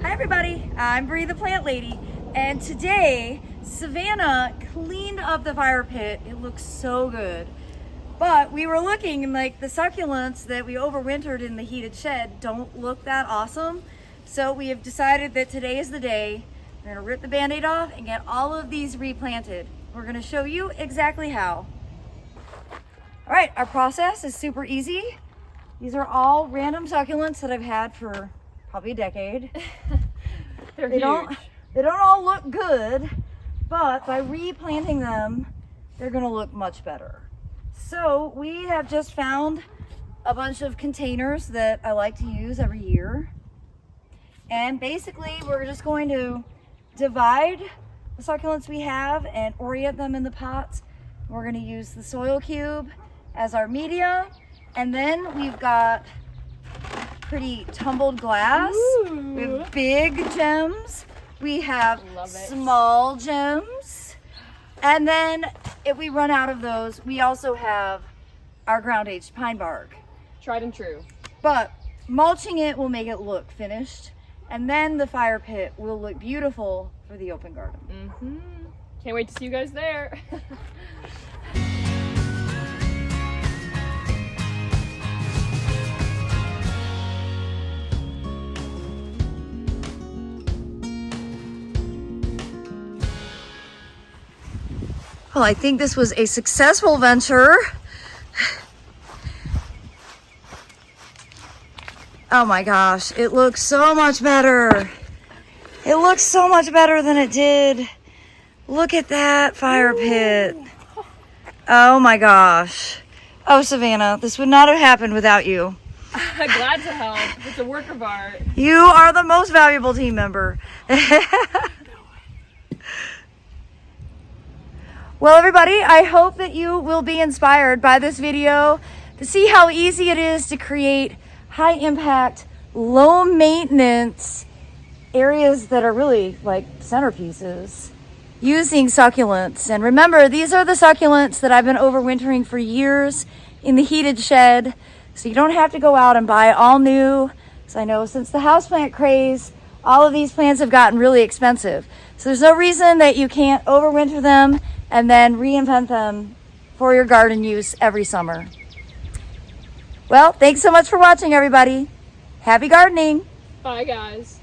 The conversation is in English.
Hi everybody, I'm Bree the Plant Lady, and today Savannah cleaned up the fire pit. It looks so good. But we were looking and like the succulents that we overwintered in the heated shed don't look that awesome. So we have decided that today is the day. We're gonna rip the band-aid off and get all of these replanted. We're gonna show you exactly how. All right, our process is super easy. These are all random succulents that I've had for probably a decade. They don't all look good, but by replanting them, they're gonna look much better. So we have just found a bunch of containers that I like to use every year. And basically we're just going to divide the succulents we have and orient them in the pots. We're gonna use the soil cube as our media. And then we've got pretty tumbled glass. Ooh. We have big gems. We have small gems. And then if we run out of those, we also have our ground aged pine bark. Tried and true. But mulching it will make it look finished. And then the fire pit will look beautiful for the open garden. Mm-hmm. Can't wait to see you guys there. Well, I think this was a successful venture. Oh my gosh, it looks so much better. It looks so much better than it did. Look at that fire pit. Oh my gosh. Oh, Savannah, this would not have happened without you. Glad to help. It's a work of art. You are the most valuable team member. Well, everybody, I hope that you will be inspired by this video to see how easy it is to create high impact, low maintenance areas that are really like centerpieces using succulents. And remember, these are the succulents that I've been overwintering for years in the heated shed. So you don't have to go out and buy all new. So I know since the houseplant craze, all of these plants have gotten really expensive. So there's no reason that you can't overwinter them and then reinvent them for your garden use every summer. Well, thanks so much for watching, everybody. Happy gardening. Bye, guys.